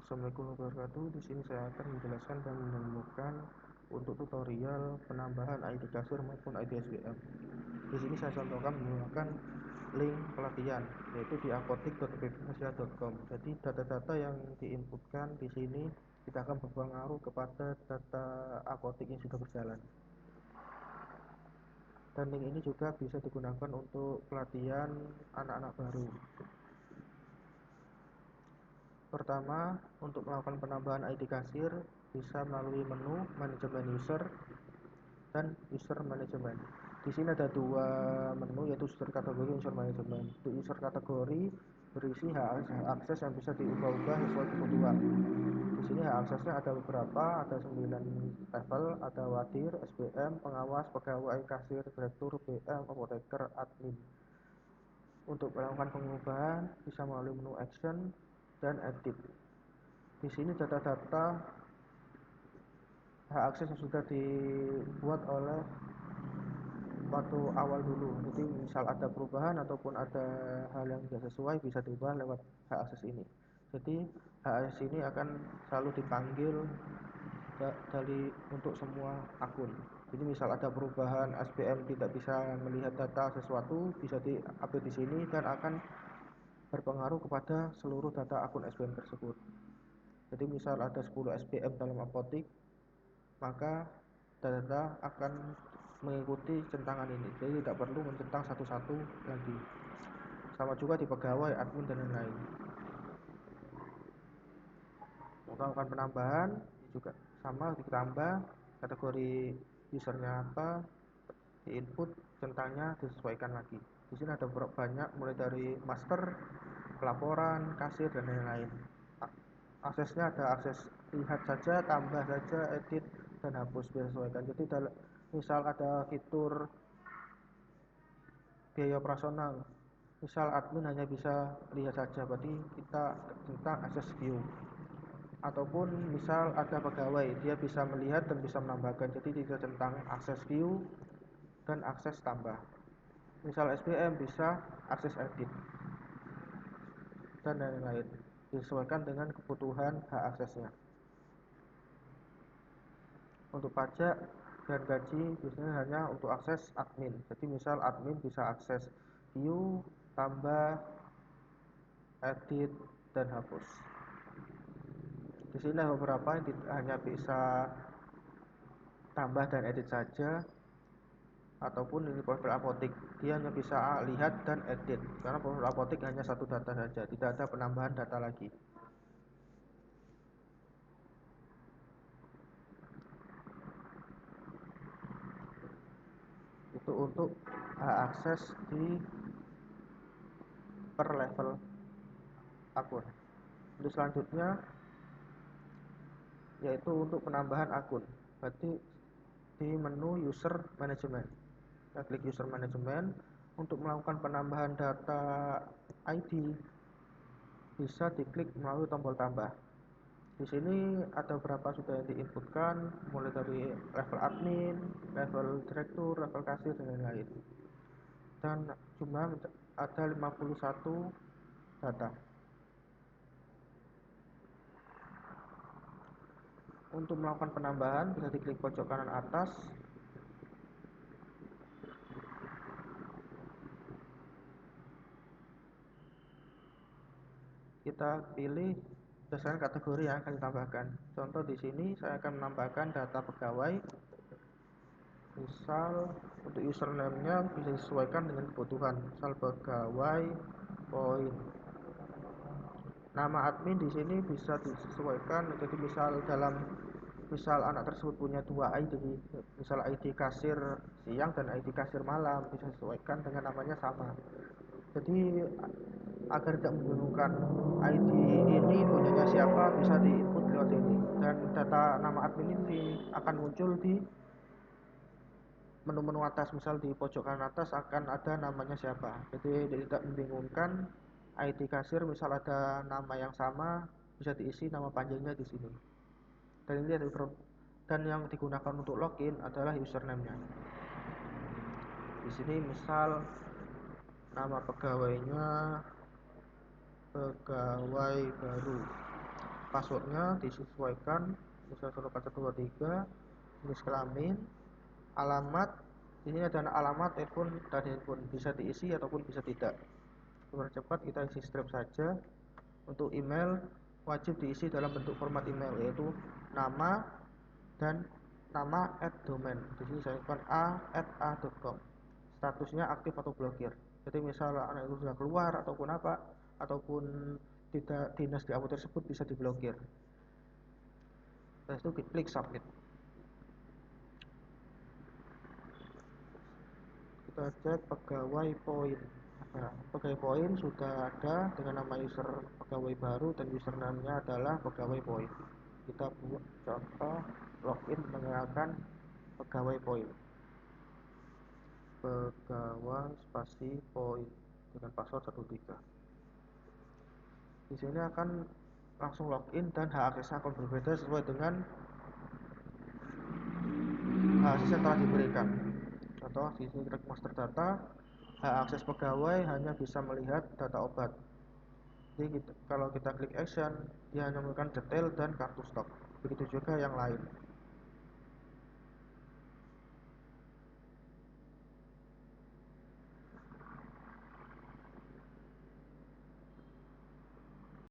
Assalamualaikum warahmatullahi wabarakatuh. Di sini saya akan menjelaskan dan menemukan untuk tutorial penambahan ID kasir maupun ID SBM. Di sini saya contohkan menggunakan link pelatihan yaitu di apotik.pphasia.com. Jadi data-data yang diinputkan di sini tidak akan berpengaruh kepada data apotik yang sudah berjalan. Dan link ini juga bisa digunakan untuk pelatihan anak-anak baru. Pertama, untuk melakukan penambahan ID kasir bisa melalui menu manajemen user dan user management. Di sini ada dua menu yaitu user kategori dan user management. Untuk user kategori berisi hak akses yang bisa diubah-ubah sesuai kebutuhan. Di sini hak aksesnya ada beberapa, ada 9 level, ada wadir, SBM, pengawas, pegawai, kasir, direktur, BM, apoteker, admin. Untuk melakukan pengubahan bisa melalui menu action dan edit. Di sini data-data hak akses yang sudah dibuat oleh waktu awal dulu. Jadi misal ada perubahan ataupun ada hal yang tidak sesuai bisa diubah lewat hak akses ini. Jadi hak akses ini akan selalu dipanggil dari untuk semua akun. Jadi misal ada perubahan SBM tidak bisa melihat data sesuatu bisa diupdate di sini dan akan berpengaruh kepada seluruh data akun SBM tersebut. Jadi misal ada 10 SBM dalam apotik, maka data akan mengikuti centangan ini. Jadi tidak perlu mencentang satu-satu lagi. Sama juga di pegawai, admin dan lain-lain. Untuk melakukan penambahan juga sama, ditambah kategori usernya apa, di input centangnya disesuaikan lagi. Di sini ada banyak mulai dari master, pelaporan, kasir dan lain-lain. Aksesnya ada akses lihat saja, tambah saja, edit dan hapus disesuaikan. Jadi misal ada fitur biaya operasional, misal admin hanya bisa lihat saja, berarti kita tentang akses view. Ataupun misal ada pegawai, dia bisa melihat dan bisa menambahkan, jadi tidak tentang akses view dan akses tambah. Misal SBM bisa akses edit dan lain-lain, disesuaikan dengan kebutuhan hak aksesnya. Untuk pajak dan gaji biasanya hanya untuk akses admin. Jadi misal admin bisa akses view, tambah, edit, dan hapus. Di sini ada beberapa yang hanya bisa tambah dan edit saja, ataupun ini profil apotik dia hanya bisa lihat dan edit karena profil apotik hanya satu data saja, tidak ada penambahan data lagi. Itu untuk hak akses di per level akun. Untuk selanjutnya yaitu untuk penambahan akun, berarti di menu user management kita klik user management. Untuk melakukan penambahan data ID bisa diklik melalui tombol tambah. Di sini ada beberapa sudah yang diinputkan, mulai dari level admin, level direktur, level kasir dan lain-lain. Dan jumlah ada 51 data. Untuk melakukan penambahan bisa diklik pojok kanan atas. Kita pilih berdasarkan kategori yang akan ditambahkan. Contoh di sini saya akan menambahkan data pegawai. Misal untuk username-nya bisa disesuaikan dengan kebutuhan. Misal pegawai poin. Nama admin di sini bisa disesuaikan. Jadi misal anak tersebut punya dua ID, misal ID kasir siang dan ID kasir malam, bisa disesuaikan dengan namanya sama. Jadi agar tidak membingungkan ID ini punyanya siapa bisa diinput lewat sini, dan data nama admin ini akan muncul di menu-menu atas. Misal di pojok kanan atas akan ada namanya siapa, jadi tidak membingungkan. ID kasir misal ada nama yang sama bisa diisi nama panjangnya di sini, dan ini dan yang digunakan untuk login adalah username-nya. Di sini misal nama pegawainya pegawai baru, passwordnya disesuaikan, misalnya 1423, jenis kelamin, alamat. Ini adalah alamat telepon dan handphone, bisa diisi ataupun bisa tidak. Biar cepat kita isi strip saja. Untuk email wajib diisi dalam bentuk format email, yaitu nama dan nama @domain. Di sini saya akan a@a.com. Statusnya aktif atau blokir. Jadi misalnya anak itu sudah keluar ataupun apa, ataupun tidak dinas di akun tersebut, bisa diblokir. Setelah itu klik submit. Kita cek pegawai poin. Nah, pegawai poin sudah ada dengan nama user pegawai baru dan username-nya adalah pegawai poin. Kita buat contoh login menggunakan pegawai poin. Pegawai spasi poin dengan password 13. Di sini akan langsung login dan hak akses akan berbeda sesuai dengan hak akses yang telah diberikan. Contoh di sini kita master data, hak akses pegawai hanya bisa melihat data obat. Jadi kalau kita klik action, dia hanya memberikan detail dan kartu stok. Begitu juga yang lain.